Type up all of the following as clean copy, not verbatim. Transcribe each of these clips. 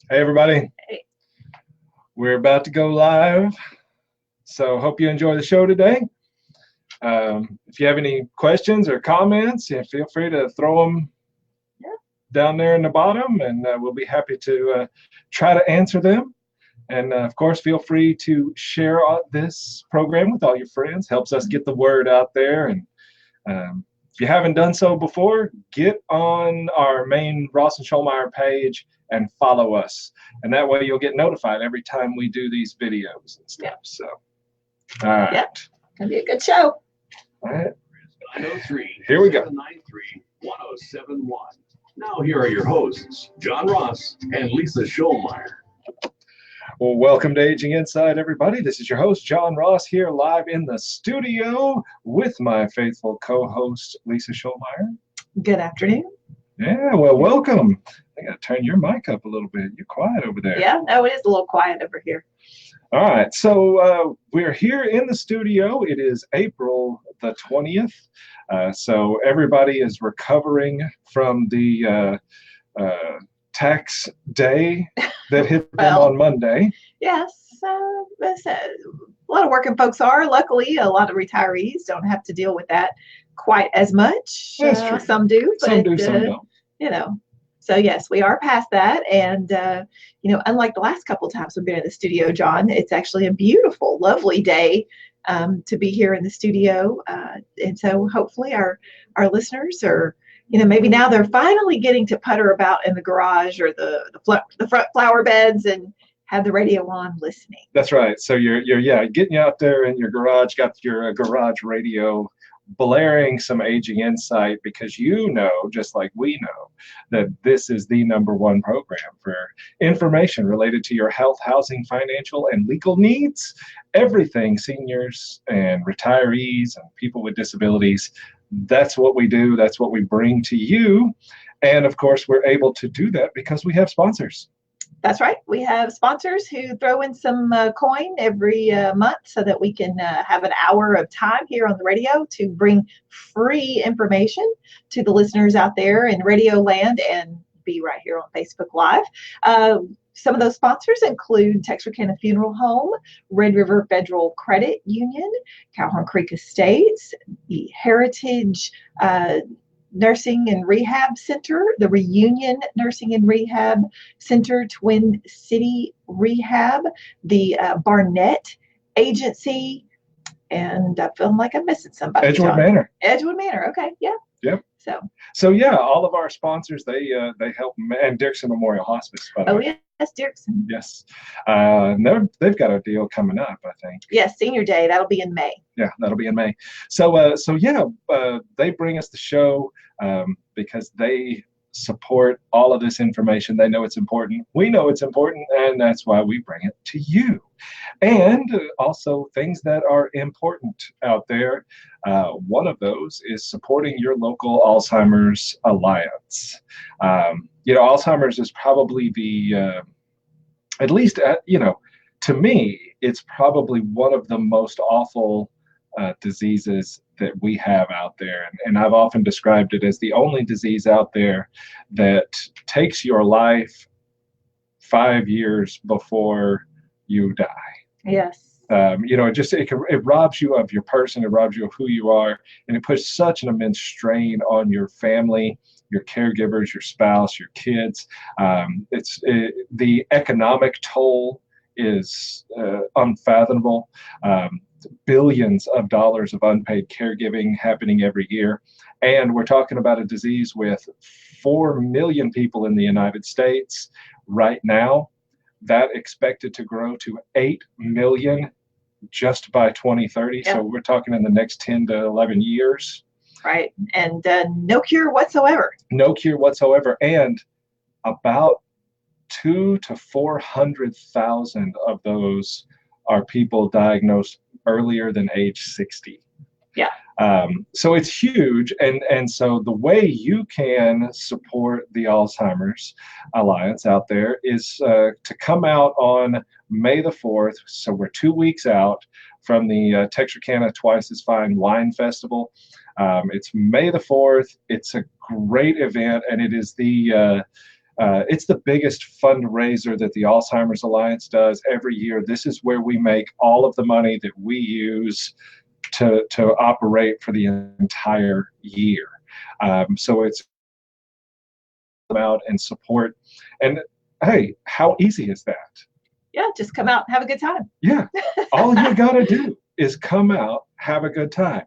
Hey everybody, Hey. we're about to go live, so hope you enjoy the show today. If you have any questions or comments, feel free to throw them Yeah. down there in the bottom, and we'll be happy to try to answer them. And of course, feel free to share this program with all your friends. Helps us get the word out there. And if you haven't done so before, get on our main Ross and Shoalmire page and follow us. And that way you'll get notified every time we do these videos and stuff. Yep. So, all right. Yep. Gonna be a good show. All right. 903 Here we go. 793 1071. Now here are your hosts, John Ross and Lisa Shoalmire. Well, welcome to Aging Inside, everybody. This is your host, John Ross, here live in the studio with my faithful co-host, Lisa Shoalmire. Good afternoon. Yeah, well, welcome. I got to turn your mic up a little bit. You're quiet over there. Yeah, no, it is a little quiet over here. All right, so we're here in the studio. It is April the 20th. So everybody is recovering from the tax day that hit them on Monday. Yes, a lot of working folks are. Luckily, a lot of retirees don't have to deal with that quite as much. That's true. Some do, but some do, some don't. You know. So yes, we are past that, and unlike the last couple of times we've been in the studio, John, it's actually a beautiful, lovely day to be here in the studio, and so hopefully our listeners are, maybe now they're finally getting to putter about in the garage or the front flower beds and have the radio on listening. That's right. So you're getting out there in your garage, got your garage radio blaring some Aging Insight, because just like we know, that this is the #1 program for information related to your health, housing, financial, and legal needs. Everything seniors and retirees and people with disabilities. That's what we do. That's what we bring to you. And of course, we're able to do that because we have sponsors. That's right. We have sponsors who throw in some coin every month so that we can have an hour of time here on the radio to bring free information to the listeners out there in Radio Land and be right here on Facebook Live. Some of those sponsors include Texarkana Funeral Home, Red River Federal Credit Union, Calhoun Creek Estates, the Heritage Nursing and Rehab Center, the Reunion Nursing and Rehab Center, Twin City Rehab, the Barnett Agency, and I feel like I'm missing somebody. Edgewood Manor. Edgewood Manor. Okay, yeah. Yep. So yeah, all of our sponsors, they help, and Dixon Memorial Hospice, by the way. Yes, Dixon. Yes. They've got a deal coming up, I think. Yes, Senior Day. That'll be in May. Yeah, that'll be in May. So they bring us the show because they support all of this information. They know it's important. We know it's important, and that's why we bring it to you. And also things that are important out there. One of those is supporting your local Alzheimer's Alliance. Alzheimer's is probably the, at least, to me, it's probably one of the most awful diseases that we have out there. And I've often described it as the only disease out there that takes your life 5 years before you die. Yes. It robs you of your person, it robs you of who you are, and it puts such an immense strain on your family, your caregivers, your spouse, your kids. The economic toll is unfathomable. Billions of dollars of unpaid caregiving happening every year. And we're talking about a disease with 4 million people in the United States right now. That expected to grow to 8 million just by 2030. Yep. So we're talking in the next 10 to 11 years. Right. And no cure whatsoever. No cure whatsoever. And about 200,000 to 400,000 of those are people diagnosed earlier than age 60. Yeah. So it's huge. And so the way you can support the Alzheimer's Alliance out there is to come out on May the 4th. So we're 2 weeks out from the Texarkana Twice as Fine Wine Festival. It's May the 4th. It's a great event, and it is the It's the biggest fundraiser that the Alzheimer's Alliance does every year. This is where we make all of the money that we use to operate for the entire year. So it's out and support. And hey, how easy is that? Yeah, just come out and have a good time. Yeah, all you got to do is come out, have a good time.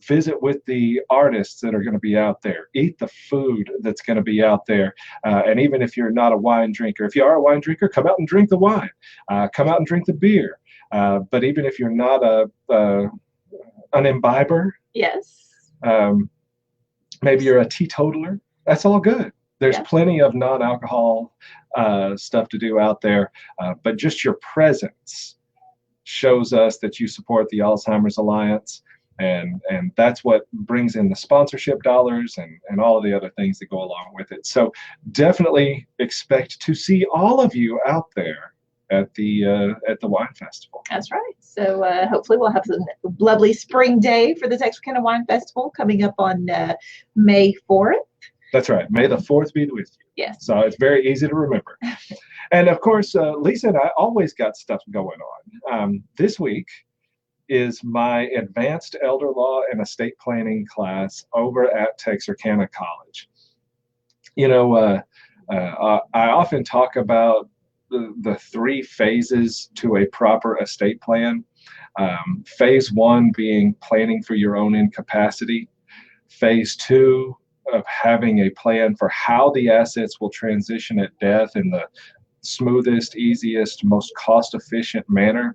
Visit with the artists that are going to be out there. Eat the food that's going to be out there. And even if you're not a wine drinker, if you are a wine drinker, come out and drink the wine. Come out and drink the beer. But even if you're not an imbiber, yes, maybe you're a teetotaler, that's all good. There's plenty of non-alcohol stuff to do out there, but just your presence shows us that you support the Alzheimer's Alliance, and that's what brings in the sponsorship dollars and all of the other things that go along with it. So definitely expect to see all of you out there at the wine festival. That's right. So hopefully we'll have a lovely spring day for the Texarkana Wine Festival coming up on May 4th. That's right. May the 4th be with you. Yes. So it's very easy to remember. And of course, Lisa and I always got stuff going on. This week is my advanced elder law and estate planning class over at Texarkana College. You know, I often talk about the 3 phases to a proper estate plan. Phase 1 being planning for your own incapacity. Phase 2 of having a plan for how the assets will transition at death in the smoothest, easiest, most cost-efficient manner.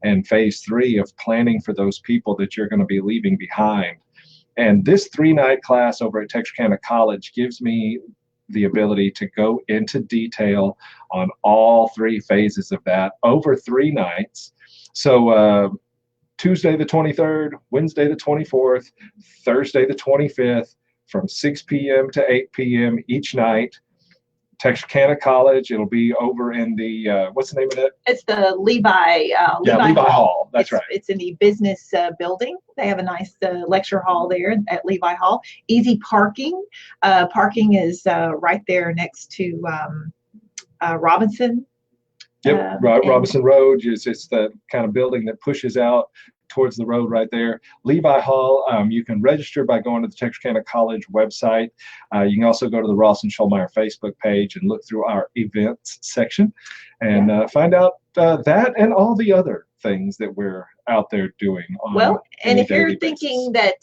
And phase 3 of planning for those people that you're going to be leaving behind. And this 3-night class over at Texarkana College gives me the ability to go into detail on all 3 phases of that over 3 nights. So Tuesday the 23rd, Wednesday the 24th, Thursday the 25th, from 6 p.m. to 8 p.m. each night. Texarkana College. It'll be over in the what's the name of it? It's the Levi Hall. That's right. It's in the business building. They have a nice lecture hall there at Levi Hall. Easy parking. Parking is right there next to Robinson. Yep, Robinson Road. It's the kind of building that pushes out towards the road right there. Levi Hall, you can register by going to the Texarkana College website. You can also go to the Ross and Shoalmire Facebook page and look through our events section and find out that and all the other things that we're out there doing. And if you're thinking that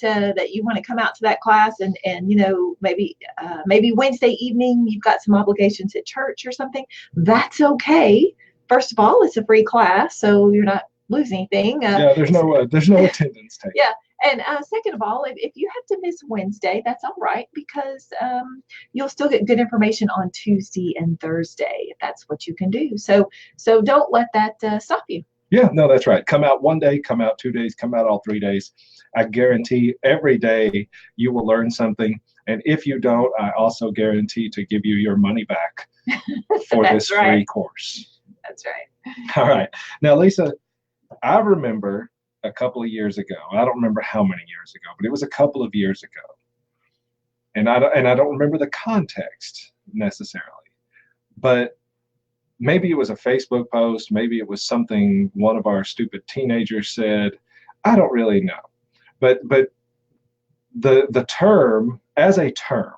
you want to come out to that class and you know, maybe Wednesday evening you've got some obligations at church or something, that's okay. First of all, it's a free class, so you're not lose anything. There's no attendance taken. Yeah, and second of all, if you have to miss Wednesday, that's all right, because you'll still get good information on Tuesday and Thursday if that's what you can do. So don't let that stop you. Yeah, no, that's right. Come out 1 day, come out 2 days, come out all 3 days. I guarantee every day you will learn something. And if you don't, I also guarantee to give you your money back for this free course. That's right. All right. Now, Lisa, I remember a couple of years ago, I don't remember how many years ago, but it was a couple of years ago. And I don't remember the context necessarily, but maybe it was a Facebook post, maybe it was something one of our stupid teenagers said. I don't really know. But the term, as a term,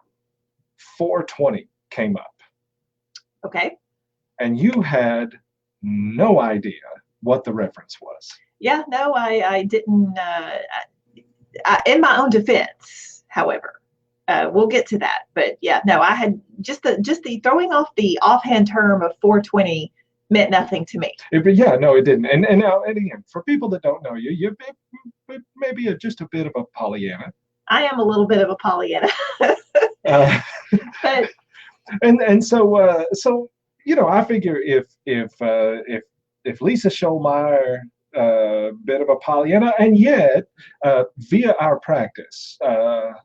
420 came up. Okay. And you had no idea what the reference was. Yeah, no, I didn't. In my own defense, however, we'll get to that. But yeah, no, I had just the throwing off the offhand term of 420 meant nothing to me. It didn't. And now, and again, for people that don't know you, you're maybe just a bit of a Pollyanna. I am a little bit of a Pollyanna. But and so you know, I figure if Lisa Shoalmire, bit of a Pollyanna, and yet via our practice,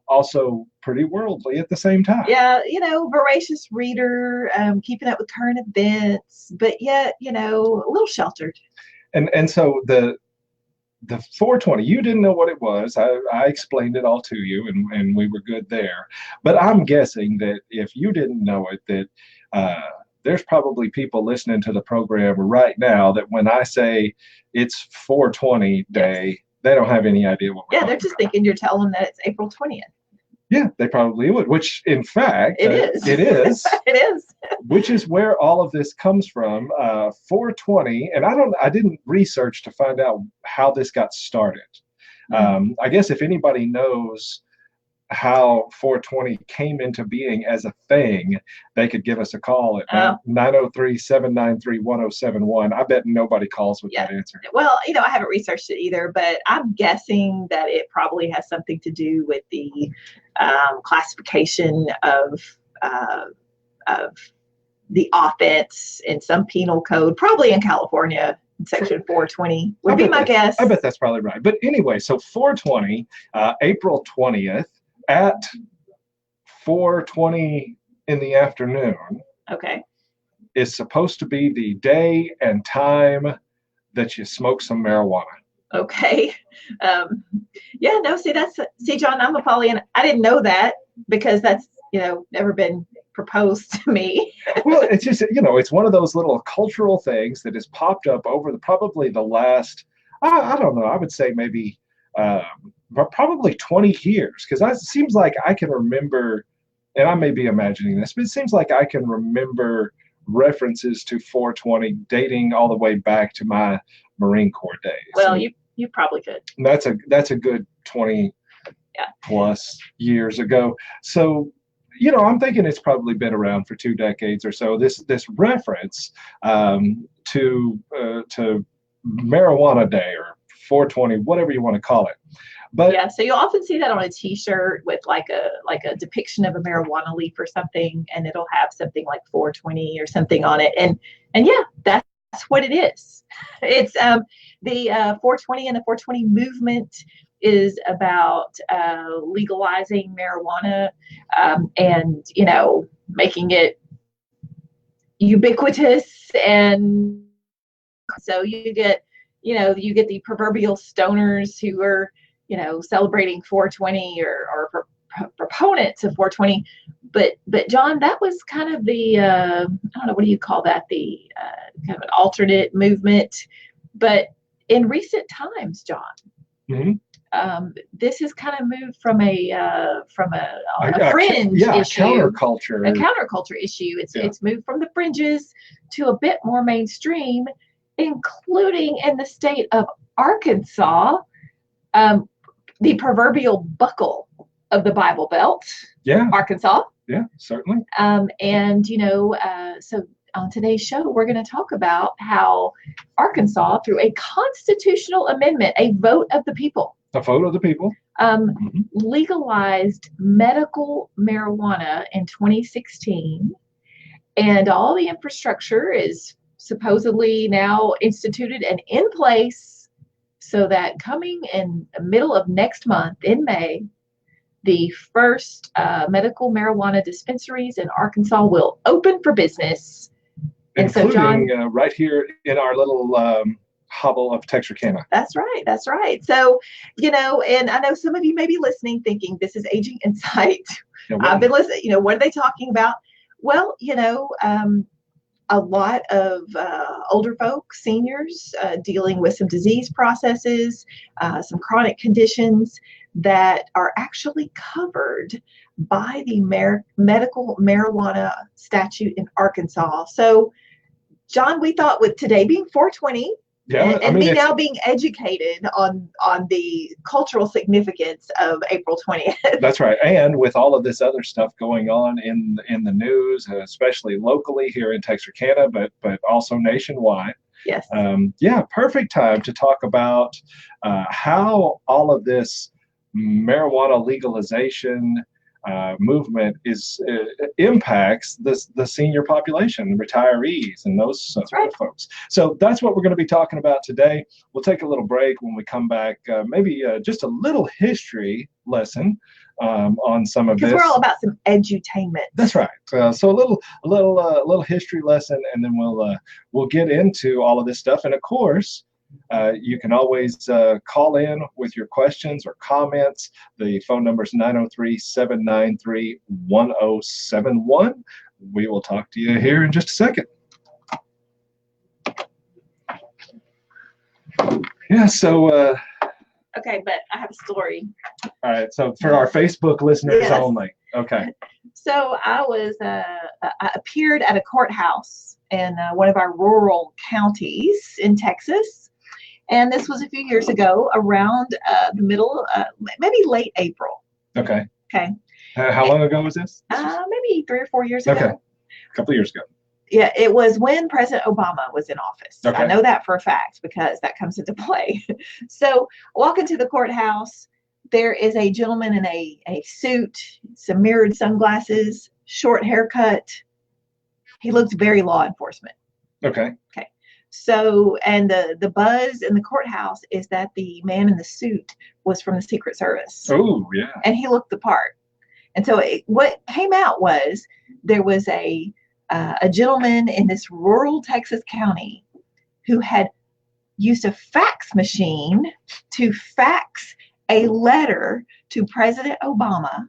also pretty worldly at the same time. Yeah, you know, voracious reader, keeping up with current events, but yet, you know, a little sheltered. And so the 420, you didn't know what it was. I explained it all to you, and we were good there. But I'm guessing that if you didn't know it, that there's probably people listening to the program right now that when I say it's 420 day, they don't have any idea what we're Yeah, they're just thinking you're telling them that it's April 20th. Yeah, they probably would, which in fact, it is. It is. It is. Which is where all of this comes from. 420, and I didn't research to find out how this got started. I guess if anybody knows how 420 came into being as a thing, they could give us a call at 903-793-1071. I bet nobody calls with that answer. Well, I haven't researched it either, but I'm guessing that it probably has something to do with the classification of the offense in some penal code, probably in California. Section 420 would be my guess. I bet that's probably right. But anyway, so 420, April 20th at 4:20 in the afternoon. Okay. Is supposed to be the day and time that you smoke some marijuana. Okay. See, John, I'm a Pollyanna. I didn't know that because that's, never been proposed to me. Well, it's just, it's one of those little cultural things that has popped up over probably the last, I don't know, I would say maybe probably 20 years, because it seems like I can remember, and I may be imagining this, but it seems like I can remember references to 420 dating all the way back to my Marine Corps days. Well, you probably could. And that's a good 20 plus years ago. So, I'm thinking it's probably been around for 2 decades or so. This reference to Marijuana Day or 420, whatever you want to call it. But so you often see that on a T-shirt with like a depiction of a marijuana leaf or something, and it'll have something like 420 or something on it. And that's what it is. It's the 420 and the 420 movement is about legalizing marijuana and making it ubiquitous, and so you get the proverbial stoners who are celebrating 420 or proponents of 420, but John, that was kind of the I don't know, what do you call that, the kind of an alternate movement, but in recent times, John. Mm-hmm. This has kind of moved from a fringe issue, a counterculture issue. It's moved from the fringes to a bit more mainstream, including in the state of Arkansas, the proverbial buckle of the Bible Belt. Yeah, Arkansas. Yeah, certainly. So on today's show, we're going to talk about how Arkansas, through a constitutional amendment, a vote of the people, legalized medical marijuana in 2016, and all the infrastructure is supposedly now instituted and in place so that coming in the middle of next month, in May, the first medical marijuana dispensaries in Arkansas will open for business. Including John, right here in our little hovel of Texarkana. That's right. So, and I know some of you may be listening thinking this is Aging Insight. I've been listening, what are they talking about? Well, a lot of older folks, seniors, dealing with some disease processes, some chronic conditions that are actually covered by the medical marijuana statute in Arkansas. So, John, we thought with today being 420, now being educated on the cultural significance of April 20th. That's right. And with all of this other stuff going on in the news, especially locally here in Texarkana, but also nationwide. Yes. Perfect time to talk about how all of this marijuana legalization movement impacts the senior population, retirees, and those sort of folks. So that's what we're going to be talking about today. We'll take a little break. When we come back, maybe just a little history lesson on some of this. Because we're all about some edutainment. That's right. So a little history lesson, and then we'll get into all of this stuff. And of course, you can always call in with your questions or comments. The phone number is 903-793-1071. we will talk to you here in just a second. Yeah, so Okay, but I have a story. all right, so for our Facebook listeners Yes. only. Okay. So I appeared at a courthouse in one of our rural counties in Texas. And this was a few years ago, around the middle, maybe late April. Okay. Okay. How long ago was this? Maybe 3 or 4 years ago. Okay. A couple of years ago. Yeah, it was when President Obama was in office. Okay. I know that for a fact because that comes into play. So walk into the courthouse. There is a gentleman in a suit, some mirrored sunglasses, short haircut. He looks very law enforcement. Okay. Okay. So, and the buzz in the courthouse is that the man in the suit was from the Secret Service. Oh, yeah. And he looked the part. And so what came out was there was a gentleman in this rural Texas county who had used a fax machine to fax a letter to President Obama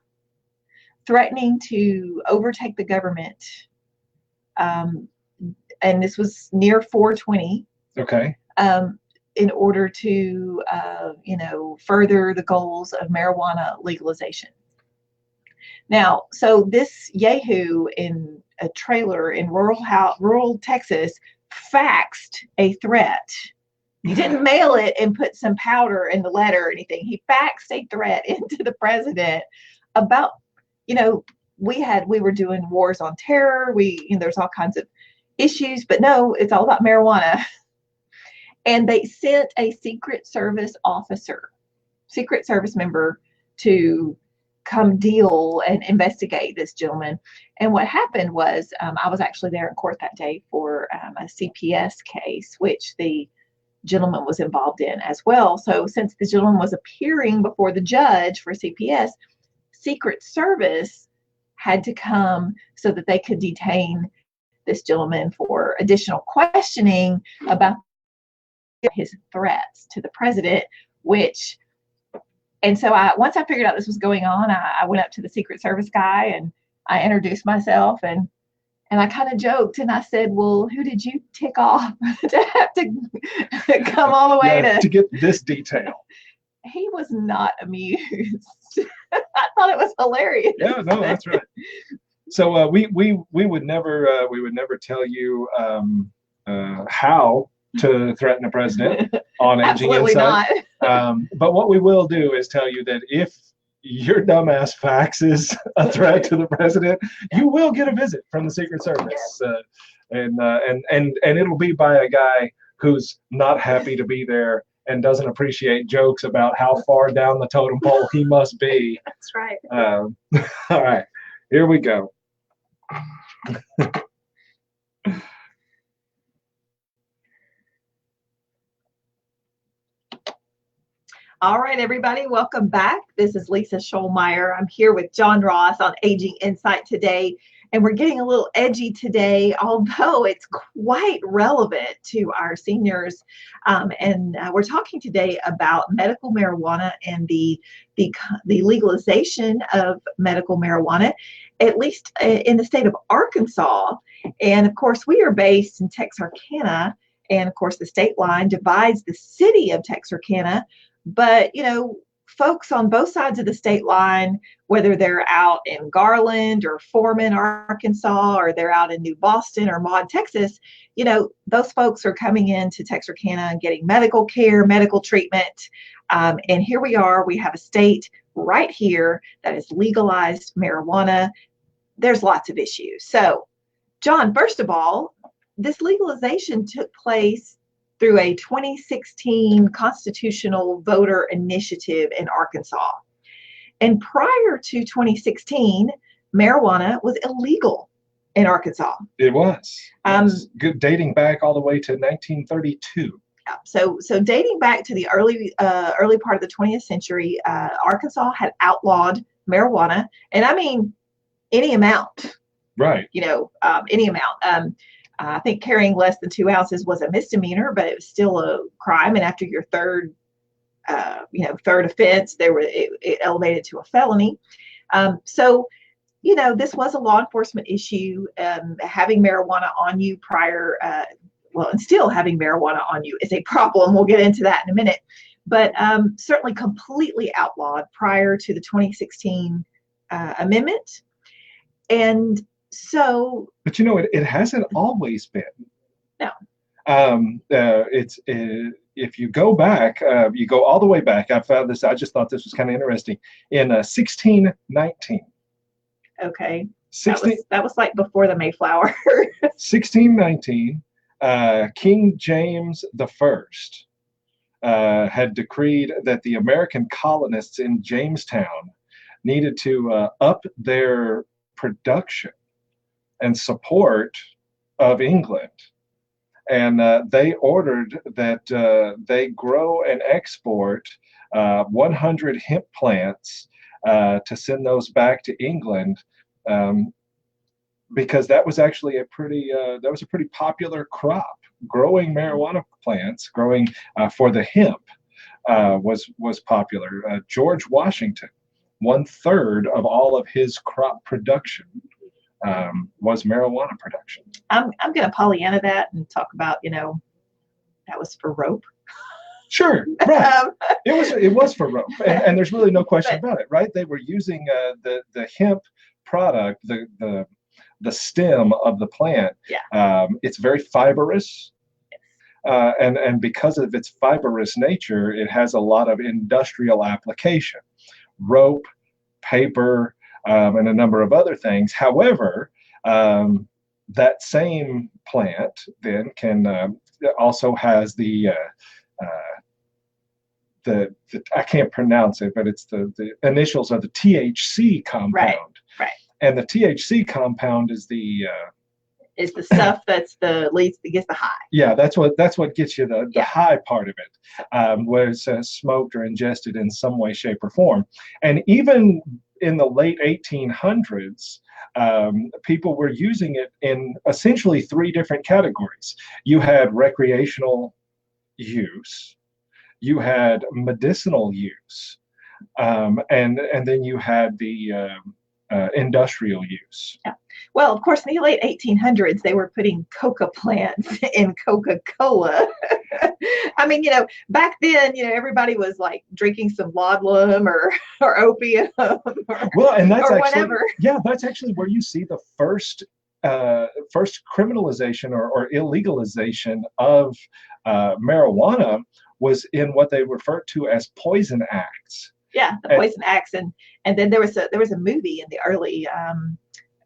threatening to overtake the government. And this was near 420. Okay. In order to, further the goals of marijuana legalization. Now, so this Yahoo in a trailer in rural Texas faxed a threat. He didn't mail it and put some powder in the letter or anything. He faxed a threat into the president about, we were doing wars on terror. There's all kinds of issues, but no, it's all about marijuana. And they sent a Secret Service member to come deal and investigate this gentleman. And what happened was I was actually there in court that day for a CPS case, which the gentleman was involved in as well. So since the gentleman was appearing before the judge for CPS, Secret Service had to come so that they could detain this gentleman for additional questioning about his threats to the president, and so once I figured out this was going on, I went up to the Secret Service guy and I introduced myself and I kind of joked and I said, well, who did you tick off to have to come all the way to get this detail? He was not amused. I thought it was hilarious. Yeah, no, that's right. So we would never tell you how to threaten a president on Aging Insight. But what we will do is tell you that if your dumbass faxes a threat to the president, you will get a visit from the Secret Service, and it'll be by a guy who's not happy to be there and doesn't appreciate jokes about how far down the totem pole he must be. That's right. All right, here we go. All right, everybody, welcome back. This is Lisa Shoalmire. I'm here with John Ross on Aging Insight today, and we're getting a little edgy today, although it's quite relevant to our seniors. We're talking today about medical marijuana and the legalization of medical marijuana, at least in the state of Arkansas. And of course, we are based in Texarkana, and of course, the state line divides the city of Texarkana. But, folks on both sides of the state line, whether they're out in Garland or Foreman, Arkansas, or they're out in New Boston or Maud, Texas, those folks are coming into Texarkana and getting medical care, medical treatment. And here we are. We have a state right here that has legalized marijuana. There's lots of issues. So, John, first of all, this legalization took place through a 2016 constitutional voter initiative in Arkansas. And prior to 2016, marijuana was illegal in Arkansas. It was. Good, dating back all the way to 1932. So dating back to the early part of the 20th century, Arkansas had outlawed marijuana, and I mean any amount. Right. Any amount. I think carrying less than 2 ounces was a misdemeanor, but it was still a crime. And after your third offense, it elevated to a felony. So this was a law enforcement issue. Having marijuana on you prior, and still having marijuana on you is a problem. We'll get into that in a minute. But certainly completely outlawed prior to the 2016 amendment. And so. But it hasn't always been. No. If you go back, you go all the way back. I found this. I just thought this was kind of interesting. In 1619. Okay. That 16, was like before the Mayflower. 1619, King James I had decreed that the American colonists in Jamestown needed to up their production and support of England. And they ordered that they grow and export 100 hemp plants to send those back to England, because that was actually a pretty popular crop. Growing marijuana plants, growing for the hemp, was popular. George Washington, 1/3 of all of his crop production was marijuana production. I'm going to Pollyanna that and talk about, that was for rope. Sure, right. It was for rope, and there's really no question about it, right? They were using the hemp product, the stem of the plant. Yeah. It's very fibrous, and because of its fibrous nature, it has a lot of industrial application, rope, paper, and a number of other things. However, that same plant then can also has the I can't pronounce it, but it's the initials of the THC compound. Right. And the THC compound is the stuff that gets the high. Yeah, that's what gets you the high part of it, where it's smoked or ingested in some way, shape, or form. And even in the late 1800s, people were using it in essentially 3 different categories. You had recreational use, you had medicinal use, and then you had the industrial use. Yeah. Well, of course, in the late 1800s, they were putting coca plants in Coca-Cola. I mean, back then, everybody was like drinking some laudanum or opium or whatever. Yeah, that's actually where you see the first criminalization or illegalization of marijuana was in what they referred to as poison acts. Yeah, the Poison Acts, and then there was a movie in the early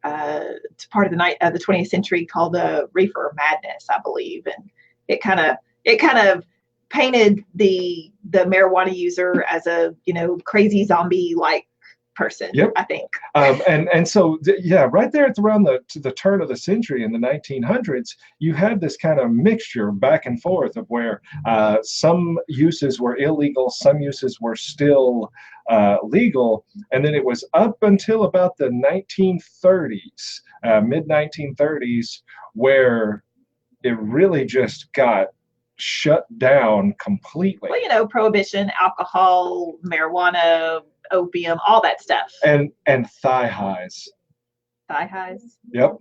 part of the 20th century called Reefer Madness, I believe, and it kind of painted the marijuana user as a crazy zombie like person. Yep. I think. And so right there at around the turn of the century in the 1900s, you had this kind of mixture back and forth of where some uses were illegal, some uses were still legal, and then it was up until about the 1930s, mid 1930s, where it really just got shut down completely. Well, prohibition, alcohol, marijuana, opium, all that stuff. And thigh highs. Thigh highs? Yep.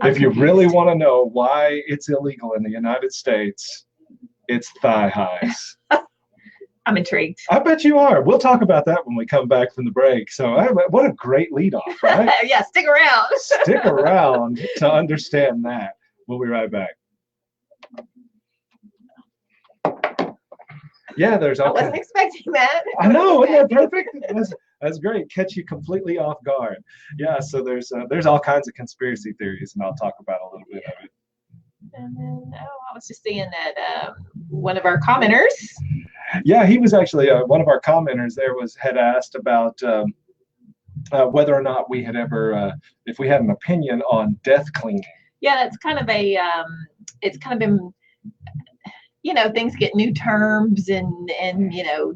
If you really want to know why it's illegal in the United States, it's thigh highs. I'm intrigued. I bet you are. We'll talk about that when we come back from the break. So what a great lead off, right? Yeah, stick around. Stick around to understand that. We'll be right back. Yeah, I wasn't expecting that. I know, isn't that perfect? That's great. Catch you completely off guard. Yeah, so there's all kinds of conspiracy theories, and I'll talk about a little bit of it. And then I was just seeing that one of our commenters. Yeah, he was actually one of our commenters. Had asked about whether or not we had ever, if we had an opinion on death cleaning. Yeah, that's kind of it's kind of been. Things get new terms and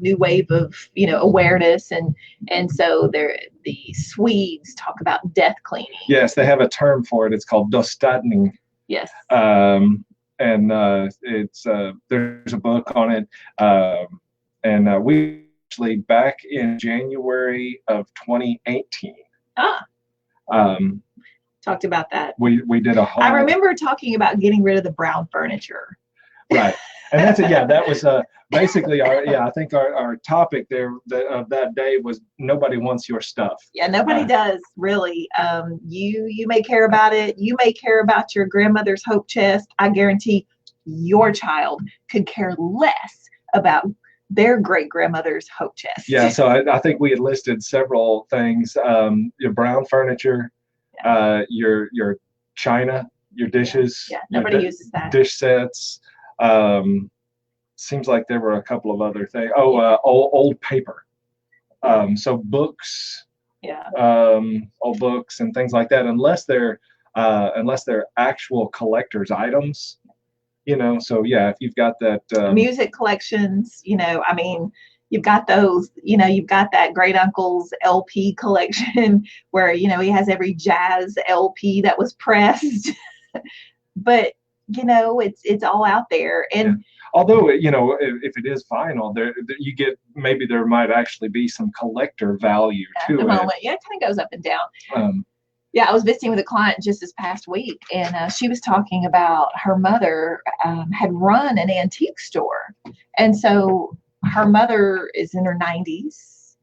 new wave of awareness and so the Swedes talk about death cleaning. Yes, they have a term for it. It's called dostadning. Yes. And it's there's a book on it, and we actually back in January of 2018. Talked about that. We did a whole. I remember talking about getting rid of the brown furniture. Right. And that's it. Yeah, that was basically I think our topic there of that day was nobody wants your stuff. Yeah, nobody does really. You may care about it. You may care about your grandmother's hope chest. I guarantee your child could care less about their great grandmother's hope chest. Yeah, so I think we had listed several things. Your brown furniture, your china, your dishes. Yeah, nobody uses that. Dish sets. Seems like there were a couple of other things. Old paper. So books. Yeah. Old books and things like that, unless they're actual collector's items. So yeah, if you've got that music collections, I mean, you've got those, you've got that great uncle's LP collection where, he has every jazz LP that was pressed, but it's all out there. And although, if it is vinyl, you get, maybe there might actually be some collector value to it. Yeah, it kind of goes up and down. I was visiting with a client just this past week, and she was talking about her mother had run an antique store. And so her mother is in her 90s,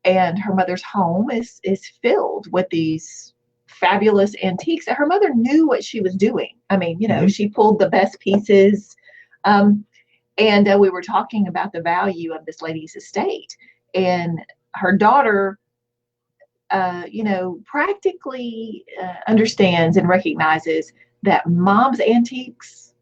and her mother's home is filled with these fabulous antiques. Her mother knew what she was doing. I mean, she pulled the best pieces. And we were talking about the value of this lady's estate. And her daughter practically understands and recognizes that mom's antiques,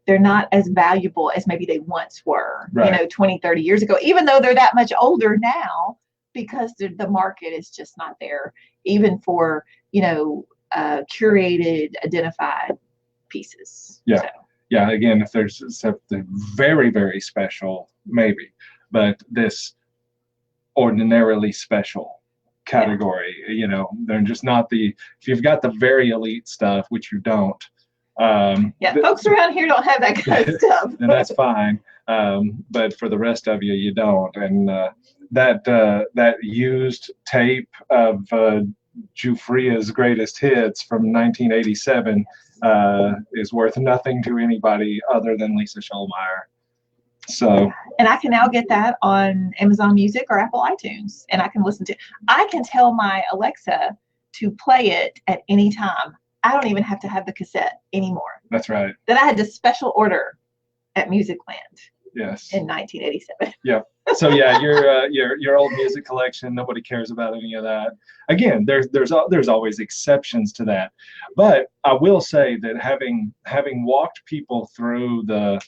they're not as valuable as maybe they once were, 20, 30 years ago, even though they're that much older now, because the market is just not there, even for, curated, identified pieces. Yeah. So. Yeah. Again, if there's something very, very special, maybe, but this ordinarily special category, they're just not if you've got the very elite stuff, which you don't, folks around here don't have that kind of stuff, and that's fine, but for the rest of you don't. And that used tape of Jufria's greatest hits from 1987 is worth nothing to anybody other than Lisa Shoalmire. So, and I can now get that on Amazon Music or Apple iTunes, and I can tell my Alexa to play it at any time. I don't even have to have the cassette anymore. That's right. That I had to special order at Musicland. Yes. In 1987. Yeah. So yeah, your old music collection, nobody cares about any of that. Again, there's always exceptions to that, but I will say that having walked people through the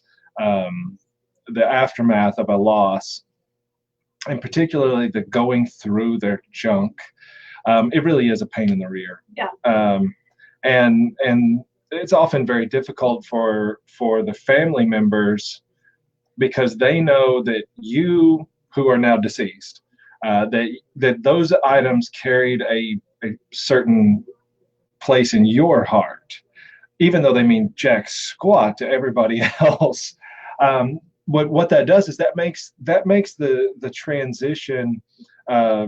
aftermath of a loss, and particularly the going through their junk, it really is a pain in the rear. Yeah. And it's often very difficult for the family members, because they know that you, who are now deceased, that those items carried a certain place in your heart, even though they mean jack squat to everybody else. What that does is that makes the transition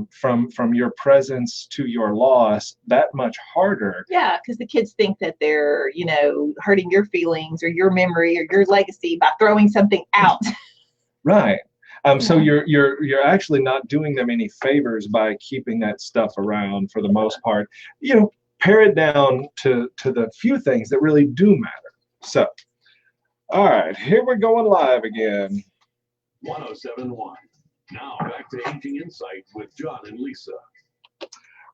from your presence to your loss that much harder. Yeah, because the kids think that they're hurting your feelings or your memory or your legacy by throwing something out. Right. So you're actually not doing them any favors by keeping that stuff around for the most part. Pare it down to the few things that really do matter. So. All right, here we're going live again. 1071. Now back to Aging Insight with John and Lisa.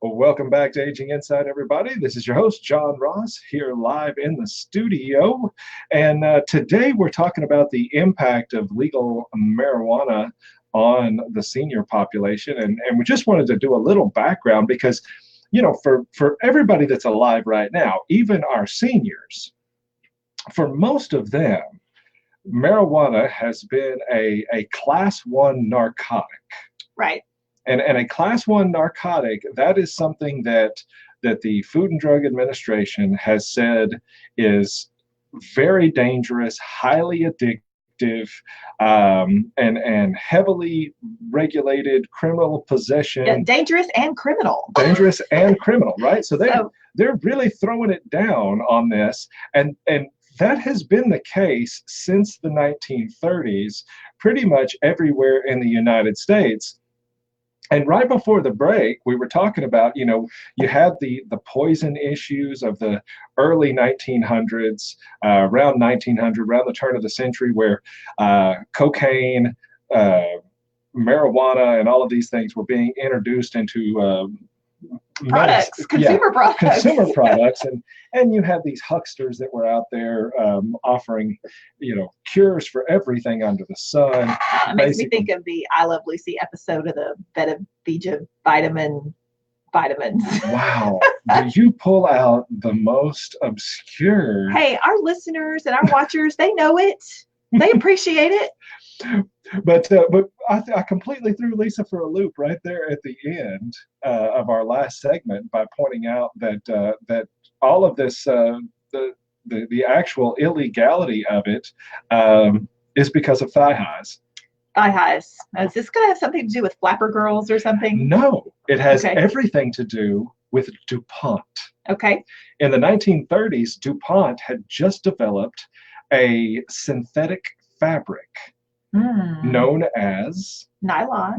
Well, welcome back to Aging Insight, everybody. This is your host, John Ross, here live in the studio. And today we're talking about the impact of legal marijuana on the senior population. And we just wanted to do a little background because, for everybody that's alive right now, even our seniors, for most of them, marijuana has been a class 1 narcotic. Right. And a class 1 narcotic, that is something that the Food and Drug Administration has said is very dangerous, highly addictive, restrictive and heavily regulated criminal possession. Yeah, dangerous and criminal. Dangerous and criminal, right? So they're really throwing it down on this, and that has been the case since the 1930s, pretty much everywhere in the United States. And right before the break, we were talking about, you had the poison issues of the early 1900s, around 1900, around the turn of the century, where cocaine, marijuana, and all of these things were being introduced into consumer products, and you had these hucksters that were out there offering cures for everything under the sun. It makes me think of the I Love Lucy episode of the Beta vitamins. Wow. Do you pull out the most obscure? Hey, our listeners and our watchers, they know it, they appreciate it. But I completely threw Lisa for a loop right there at the end of our last segment by pointing out that all of this, the actual illegality of it, is because of thigh highs. Thigh highs. Is this going to have something to do with flapper girls or something? No, it has everything to do with DuPont. Okay. In the 1930s, DuPont had just developed a synthetic fabric known as nylon.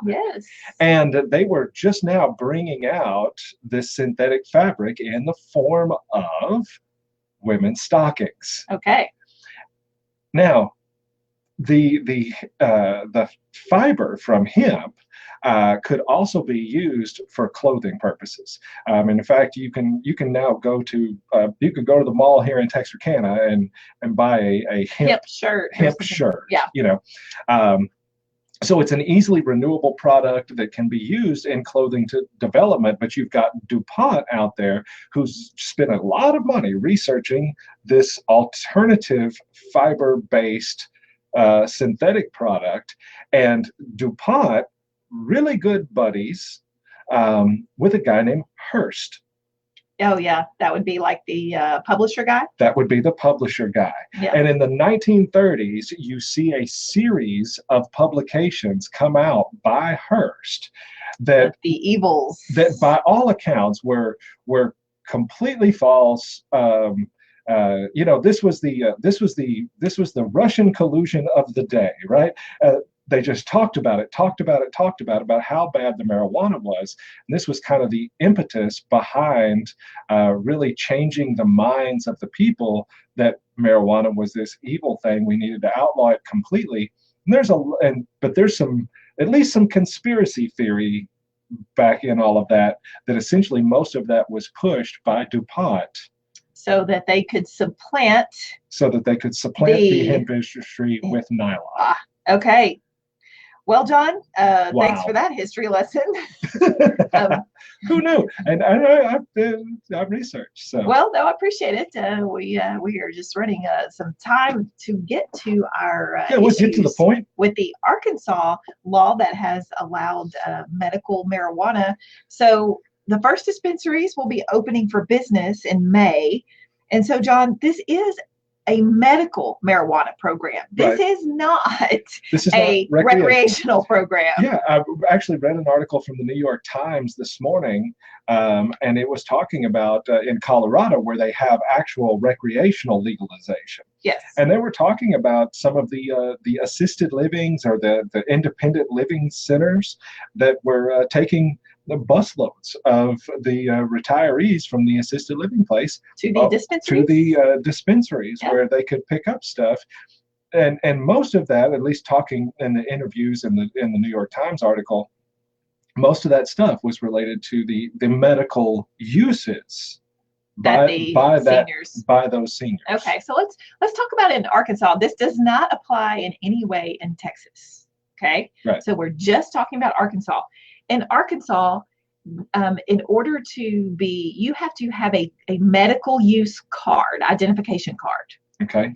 Yes. And they were just now bringing out this synthetic fabric in the form of women's stockings. Okay. Now, the fiber from hemp could also be used for clothing purposes. And in fact, you can now go to the mall here in Texarkana and buy a hemp shirt. Yeah. So it's an easily renewable product that can be used in clothing development, but you've got DuPont out there who's spent a lot of money researching this alternative fiber-based synthetic product, and DuPont really good buddies with a guy named Hearst. Oh yeah, that would be like the publisher guy? That would be the publisher guy. Yeah. And in the 1930s, you see a series of publications come out by Hearst that the evils that by all accounts were completely false. This was the Russian collusion of the day, right? They just talked about how bad the marijuana was. And this was kind of the impetus behind really changing the minds of the people that marijuana was this evil thing. We needed to outlaw it completely. And there's at least some conspiracy theory back in all of that essentially most of that was pushed by DuPont. So that they could supplant the hemp industry with nylon. Okay. Well, John, thanks for that history lesson. Who knew? And I've researched. So. Well, no, I appreciate it. We are just running some time to get to our we'll get to the point with the Arkansas law that has allowed medical marijuana. So the first dispensaries will be opening for business in May. And so, John, this is a medical marijuana program. This is not a recreational program. Yeah, I actually read an article from the New York Times this morning, and it was talking about in Colorado where they have actual recreational legalization. Yes. And they were talking about some of the assisted livings or the independent living centers that were taking the busloads of the retirees from the assisted living place to the dispensaries where they could pick up stuff, and most of that, at least talking in the interviews in the New York Times article, most of that stuff was related to the medical uses by those seniors. Okay, so let's talk about it in Arkansas. This does not apply in any way in Texas. Okay, right. So we're just talking about Arkansas. In Arkansas, in order to you have to have a medical use card, identification card,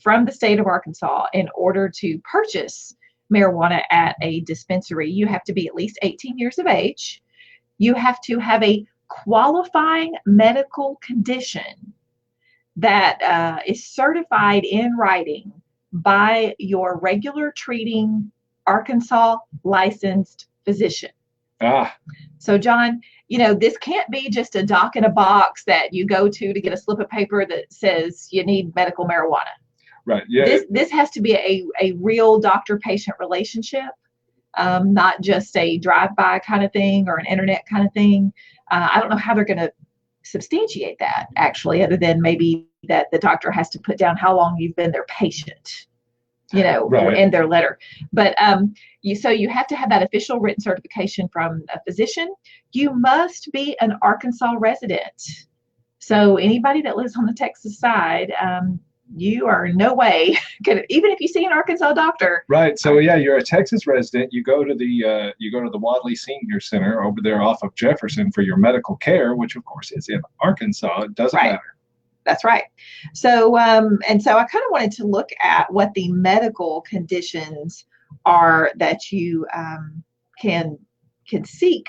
from the state of Arkansas in order to purchase marijuana at a dispensary. You have to be at least 18 years of age. You have to have a qualifying medical condition that is certified in writing by your regular treating Arkansas licensed physician. So John, this can't be just a doc in a box that you go to get a slip of paper that says you need medical marijuana. Right. Yeah. This has to be a real doctor-patient relationship, not just a drive-by kind of thing or an internet kind of thing. I don't know how they're going to substantiate that, actually, other than maybe that the doctor has to put down how long you've been their patient, right. in their letter. But you have to have that official written certification from a physician. You must be an Arkansas resident. So anybody that lives on the Texas side, you are in no way gonna, even if you see an Arkansas doctor. Right. So yeah, you're a Texas resident. You go to the Wadley Senior Center over there off of Jefferson for your medical care, which of course is in Arkansas. It doesn't matter. That's right. So and so I kind of wanted to look at what the medical conditions are that you can seek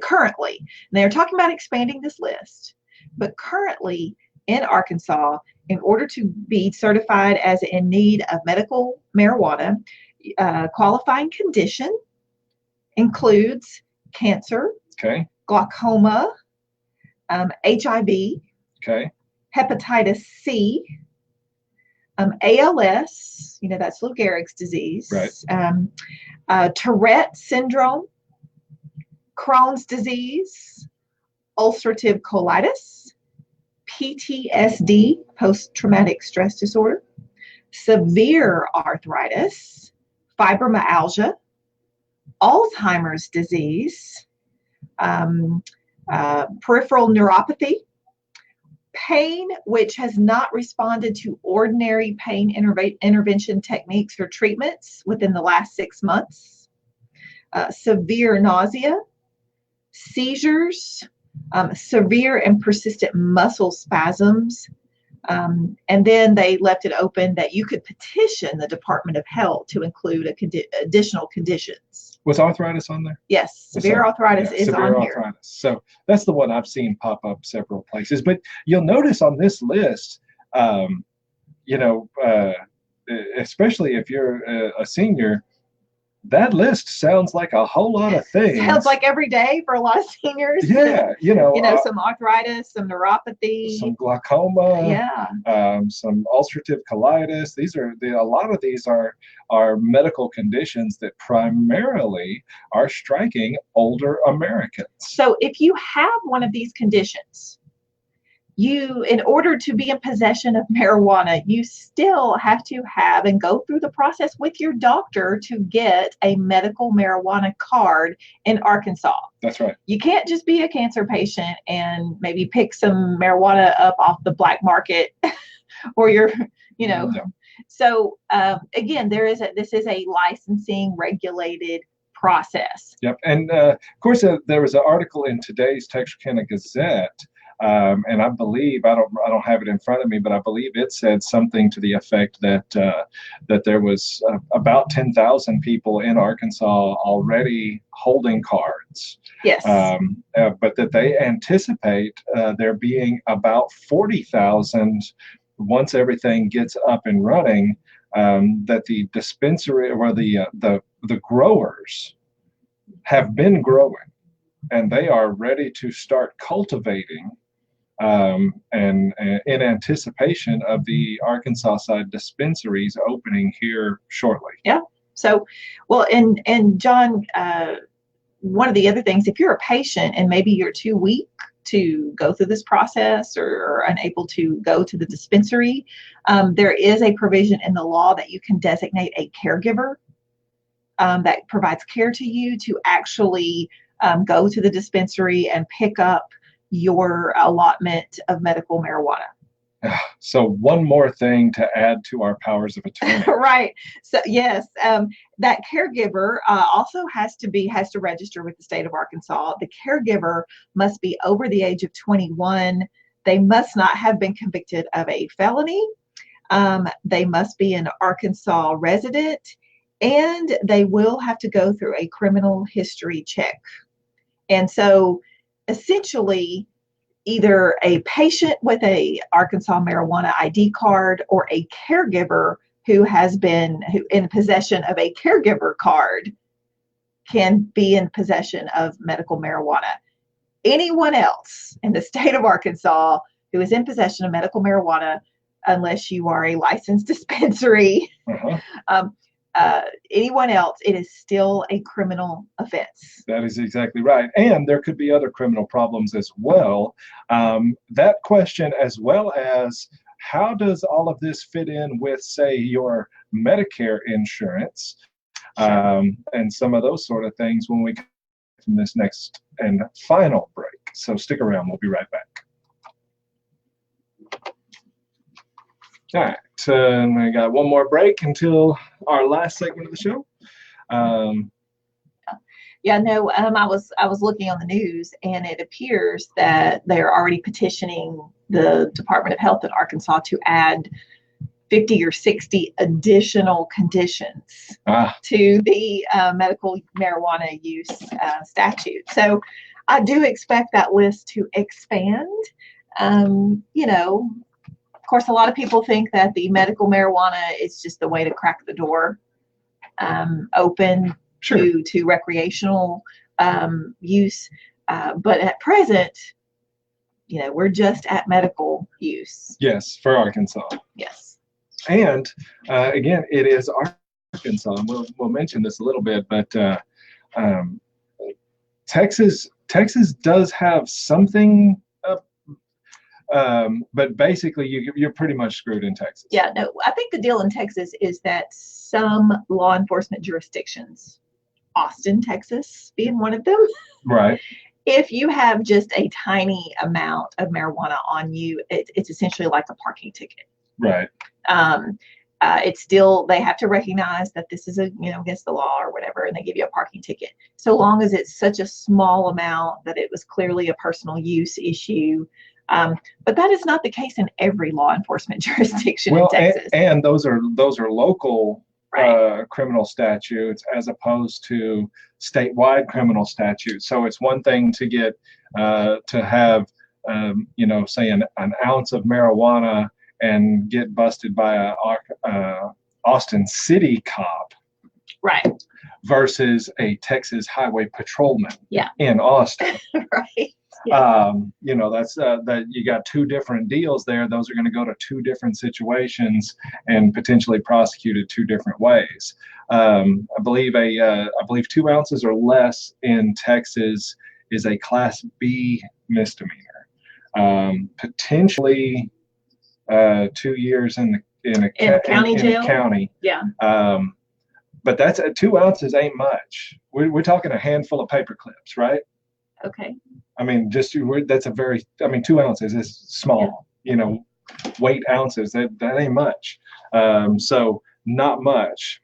currently. And they're talking about expanding this list, but currently in Arkansas, in order to be certified as in need of medical marijuana, qualifying condition includes cancer, glaucoma, HIV, hepatitis C, ALS, that's Lou Gehrig's disease, Tourette syndrome, Crohn's disease, ulcerative colitis, PTSD, post-traumatic stress disorder, severe arthritis, fibromyalgia, Alzheimer's disease, peripheral neuropathy, pain which has not responded to ordinary pain intervention techniques or treatments within the last 6 months, severe nausea, seizures, severe and persistent muscle spasms, and then they left it open that you could petition the Department of Health to include additional conditions. Was arthritis on there? Yes, severe arthritis is on here. So that's the one I've seen pop up several places. But you'll notice on this list, especially if you're a senior, that list sounds like a whole lot of things. Sounds like every day for a lot of seniors. Yeah, some arthritis, some neuropathy, some glaucoma, some ulcerative colitis. A lot of these are medical conditions that primarily are striking older Americans. So if you have one of these conditions, in order to be in possession of marijuana, you still have to have and go through the process with your doctor to get a medical marijuana card in Arkansas. That's right. You can't just be a cancer patient and maybe pick some marijuana up off the black market or No. So again, this is a licensing regulated process. Yep. And of course, there was an article in today's Texarkana Gazette. And I believe, I don't have it in front of me, but I believe it said something to the effect that there was about 10,000 people in Arkansas already holding cards. Yes. But that they anticipate there being about 40,000 once everything gets up and running. That the dispensary or the growers have been growing, and they are ready to start cultivating. And in anticipation of the Arkansas side dispensaries opening here shortly. Yeah. So, well, and John, one of the other things, if you're a patient and maybe you're too weak to go through this process or unable to go to the dispensary, there is a provision in the law that you can designate a caregiver that provides care to you to actually go to the dispensary and pick up your allotment of medical marijuana. So one more thing to add to our powers of attorney. Right. So yes, that caregiver also has to register with the state of Arkansas. The caregiver must be over the age of 21. They must not have been convicted of a felony. They must be an Arkansas resident, and they will have to go through a criminal history check. And so essentially, either a patient with a Arkansas marijuana ID card or a caregiver who in possession of a caregiver card can be in possession of medical marijuana. Anyone else in the state of Arkansas who is in possession of medical marijuana, unless you are a licensed dispensary, anyone else, it is still a criminal offense. That is exactly right. And there could be other criminal problems as well. That question, as well as how does all of this fit in with, say, your Medicare insurance, and some of those sort of things when we come from this next and final break. So stick around. We'll be right back. All right. And we got one more break until our last segment of the show. I was looking on the news, and it appears that they're already petitioning the Department of Health in Arkansas to add 50 or 60 additional conditions to the medical marijuana use statute. So I do expect that list to expand. Of course, a lot of people think that the medical marijuana is just the way to crack the door open to recreational use. But at present, we're just at medical use. Yes, for Arkansas. Yes. And again, it is Arkansas, and we'll mention this a little bit, but Texas does have something, but basically you're pretty much screwed in Texas. Yeah, no, I think the deal in Texas is that some law enforcement jurisdictions, Austin, Texas being one of them, right? If you have just a tiny amount of marijuana on you, it's essentially like a parking ticket. Right. It's still, they have to recognize that this is against the law or whatever, and they give you a parking ticket. So long as it's such a small amount that it was clearly a personal use issue. But that is not the case in every law enforcement jurisdiction in Texas. And those are local criminal statutes as opposed to statewide criminal statutes. So it's one thing to get to have say an ounce of marijuana and get busted by a Austin City cop, right? Versus a Texas highway patrolman, in Austin, right? Yeah. That's that you got two different deals there. Those are going to go to two different situations and potentially prosecuted two different ways. I believe 2 ounces or less in Texas is a Class B misdemeanor, potentially 2 years in a county jail. Yeah. But that's 2 ounces ain't much. We're talking a handful of paper clips, right? Okay. I mean, that's 2 ounces is small. Yeah. Weight ounces, that ain't much. So not much.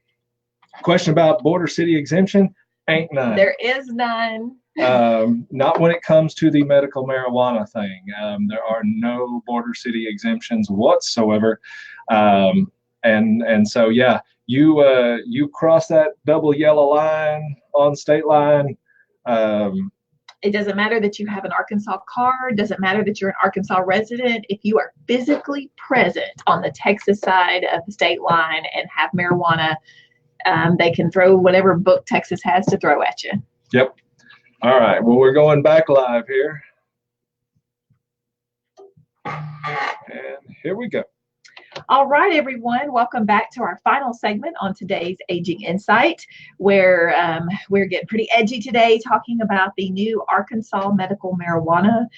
Question about border city exemption, ain't none. There is none. Not when it comes to the medical marijuana thing. There are no border city exemptions whatsoever. And so, yeah, you cross that double yellow line on state line. It doesn't matter that you have an Arkansas card. Doesn't matter that you're an Arkansas resident. If you are physically present on the Texas side of the state line and have marijuana, they can throw whatever book Texas has to throw at you. Yep. All right. Well, we're going back live here. And here we go. All right, everyone. Welcome back to our final segment on today's Aging Insight, where we're getting pretty edgy today, talking about the new Arkansas medical marijuana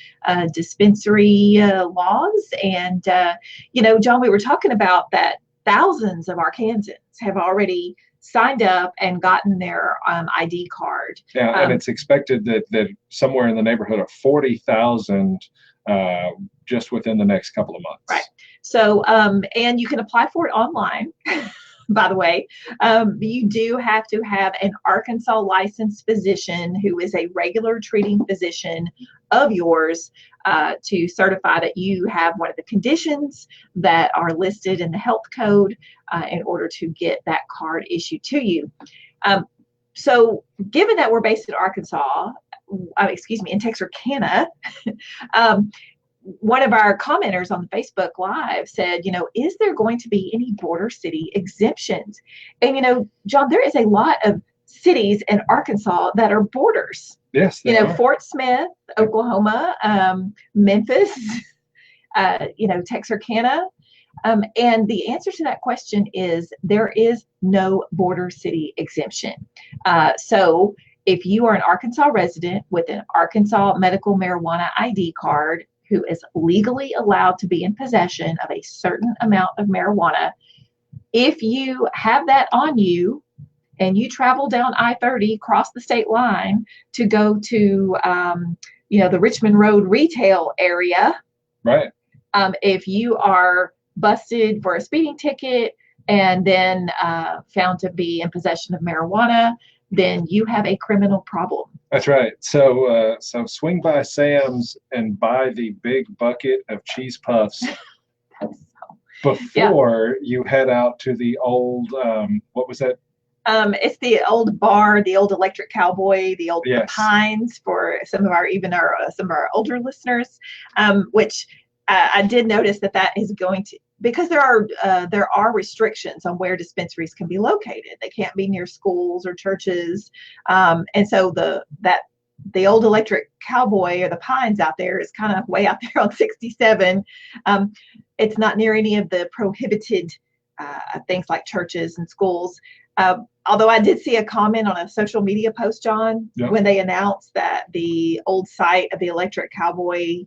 dispensary laws. And, John, we were talking about that thousands of Arkansans have already signed up and gotten their ID card. Yeah, and it's expected that somewhere in the neighborhood of 40,000 just within the next couple of months. Right. So, and you can apply for it online, by the way. You do have to have an Arkansas licensed physician who is a regular treating physician of yours to certify that you have one of the conditions that are listed in the health code in order to get that card issued to you. So given that we're based in Arkansas, in Texarkana, one of our commenters on Facebook Live said, is there going to be any border city exemptions? And, John, there is a lot of cities in Arkansas that are borders. Yes. Fort Smith, Oklahoma, Memphis, Texarkana. And the answer to that question is there is no border city exemption. So if you are an Arkansas resident with an Arkansas medical marijuana ID card who is legally allowed to be in possession of a certain amount of marijuana, if you have that on you and you travel down I-30, cross the state line to go to, the Richmond Road retail area, right? If you are busted for a speeding ticket and then found to be in possession of marijuana, then you have a criminal problem. That's right. So swing by Sam's and buy the big bucket of cheese puffs before you head out to the old, what was that? It's the old bar, the old Electric Cowboy, the old Yes. the Pines for some of our older listeners, which I did notice that is going to, because there are restrictions on where dispensaries can be located. They can't be near schools or churches, and so the old Electric Cowboy or the Pines out there is kind of way out there on 67. It's not near any of the prohibited things like churches and schools. Although I did see a comment on a social media post, John, when they announced that the old site of the Electric Cowboy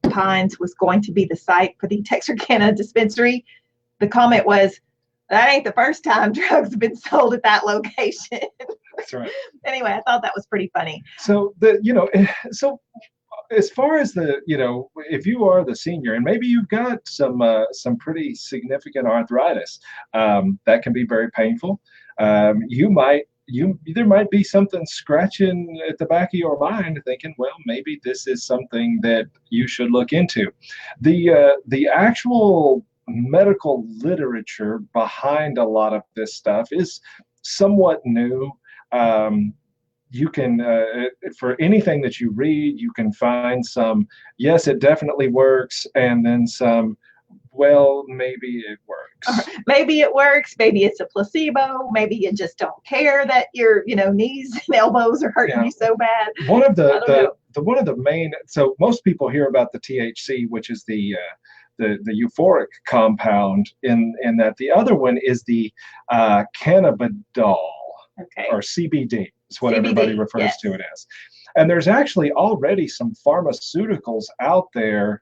Pines was going to be the site for the Texarkana dispensary. The comment was, that ain't the first time drugs have been sold at that location. That's right. Anyway, I thought that was pretty funny. So so as far as if you are the senior and maybe you've got some pretty significant arthritis, that can be very painful. There might be something scratching at the back of your mind thinking, well, maybe this is something that you should look into. The actual medical literature behind a lot of this stuff is somewhat new. You can, for anything that you read, you can find some, yes, it definitely works, and then some, well, maybe it works. Maybe it works. Maybe it's a placebo. Maybe you just don't care that your, knees and elbows are hurting you so bad. One of the main, so most people hear about the THC, which is the euphoric compound in that. The other one is the cannabidiol, or CBD. Is what CBD, everybody refers to it as. And there's actually already some pharmaceuticals out there.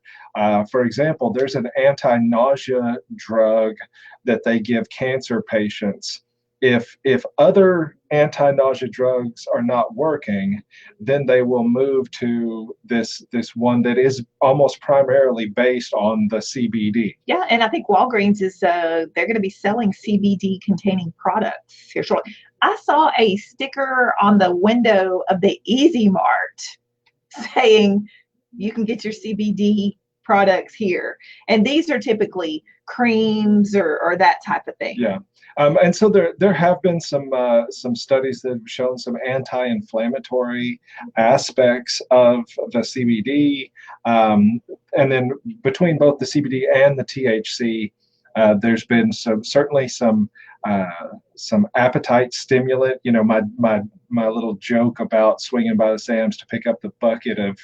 For example, there's an anti-nausea drug that they give cancer patients. If other anti-nausea drugs are not working, then they will move to this one that is almost primarily based on the CBD. Yeah, and I think Walgreens is they're going to be selling CBD containing products here shortly. I saw a sticker on the window of the Easy Mart saying you can get your CBD products here, and these are typically creams or that type of thing. Yeah. And so there have been some studies that have shown some anti-inflammatory aspects of the CBD, and then between both the CBD and the THC, there's been certainly some appetite stimulant. My little joke about swinging by the Sam's to pick up the bucket of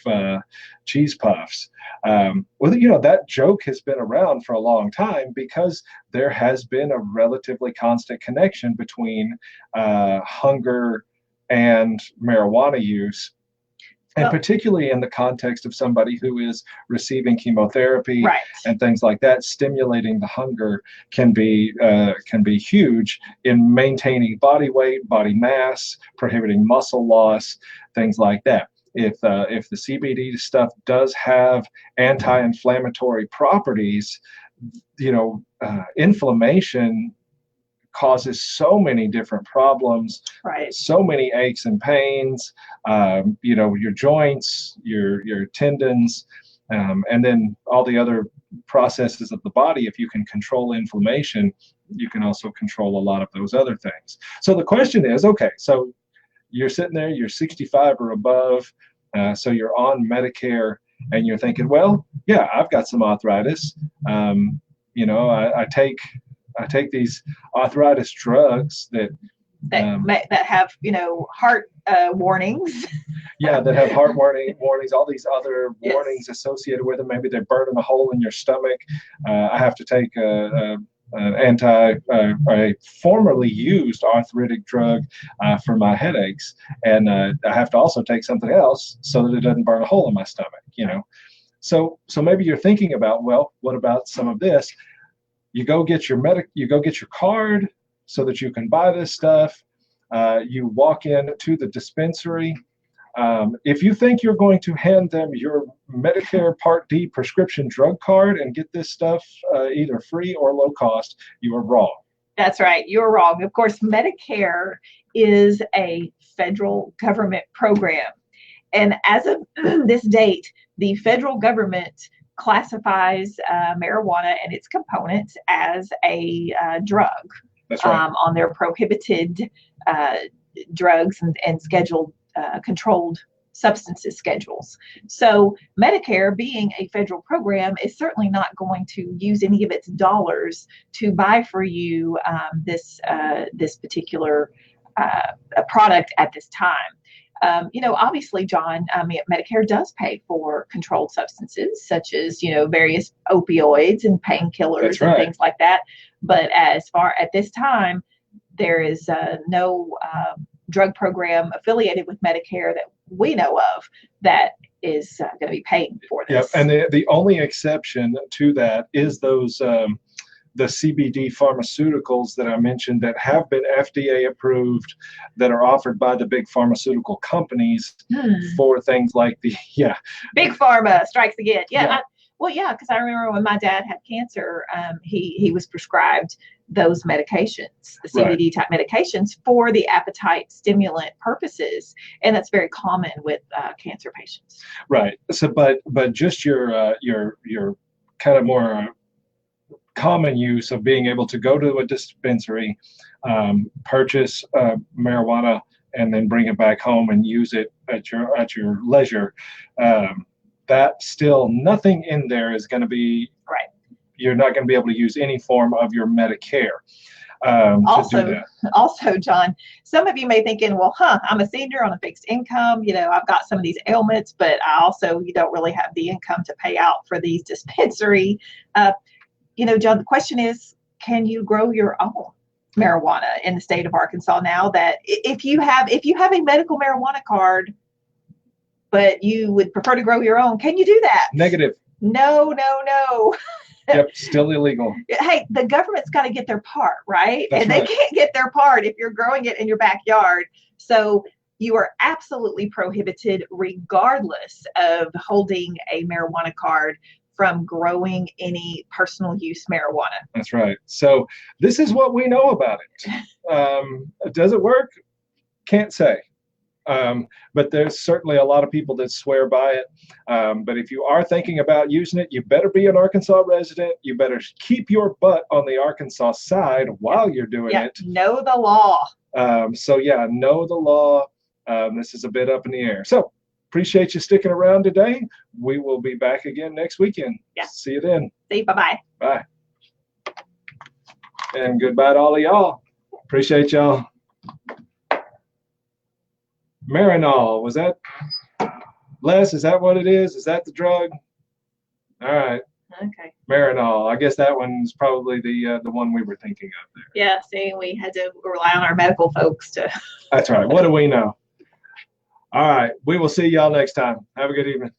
cheese puffs. That joke has been around for a long time because there has been a relatively constant connection between hunger and marijuana use. And particularly in the context of somebody who is receiving chemotherapy and things like that, stimulating the hunger can be huge in maintaining body weight, body mass, prohibiting muscle loss, things like that. If the CBD stuff does have anti-inflammatory properties, inflammation causes so many different problems, so many aches and pains, your joints, your tendons, and then all the other processes of the body. If you can control inflammation, you can also control a lot of those other things. So the question is, okay, so you're sitting there, you're 65 or above, so you're on Medicare. and you're thinking, well, yeah, I've got some arthritis. I take these arthritis drugs that have heart warnings. Yeah, that have heart warnings, all these other warnings associated with them. Maybe they're burning a hole in your stomach. I have to take a formerly used arthritic drug for my headaches, and I have to also take something else so that it doesn't burn a hole in my stomach. So maybe you're thinking about, well, what about some of this? You go get your card so that you can buy this stuff. You walk in to the dispensary. If you think you're going to hand them your Medicare Part D prescription drug card and get this stuff either free or low cost, you are wrong. That's right. You're wrong. Of course, Medicare is a federal government program. And as of this date, the federal government classifies marijuana and its components as a drug. That's right. On their prohibited drugs and scheduled controlled substances schedules. So Medicare, being a federal program, is certainly not going to use any of its dollars to buy for you this particular product at this time. Obviously, John, Medicare does pay for controlled substances such as, various opioids and painkillers and things like that. But as far at this time, there is no drug program affiliated with Medicare that we know of that is going to be paying for this. Yeah, and the only exception to that is those the CBD pharmaceuticals that I mentioned that have been FDA approved, that are offered by the big pharmaceutical companies for things like Big Pharma strikes again. Because I remember when my dad had cancer, he was prescribed those medications, the CBD type medications, for the appetite stimulant purposes, and that's very common with cancer patients. Right. So, but just your kind of more common use of being able to go to a dispensary, purchase marijuana, and then bring it back home and use it at your leisure. That still, nothing in there is going to be right. You're not going to be able to use any form of your Medicare. To do that. Also, John, some of you may thinking, well, I'm a senior on a fixed income. I've got some of these ailments, but I also don't really have the income to pay out for these dispensary. John, the question is, can you grow your own marijuana in the state of Arkansas now? That if you have a medical marijuana card, but you would prefer to grow your own, can you do that? Negative. No. Yep, still illegal. Hey, the government's got to get their part, right? That's and they can't get their part if you're growing it in your backyard. So you are absolutely prohibited, regardless of holding a marijuana card, from growing any personal use marijuana. That's right. So this is what we know about it. Does it work? Can't say. But there's certainly a lot of people that swear by it. But if you are thinking about using it, you better be an Arkansas resident. You better keep your butt on the Arkansas side while you're doing it. Know the law. Know the law. This is a bit up in the air. So appreciate you sticking around today. We will be back again next weekend. Yeah. See you then. See you. Bye-bye. Bye. And goodbye to all of y'all. Appreciate y'all. Marinol, was that, Les, is that what it is? Is that the drug? All right. Okay. Marinol. I guess that one's probably the one we were thinking of there. Yeah, see, we had to rely on our medical folks to. That's right. What do we know? All right. We will see y'all next time. Have a good evening.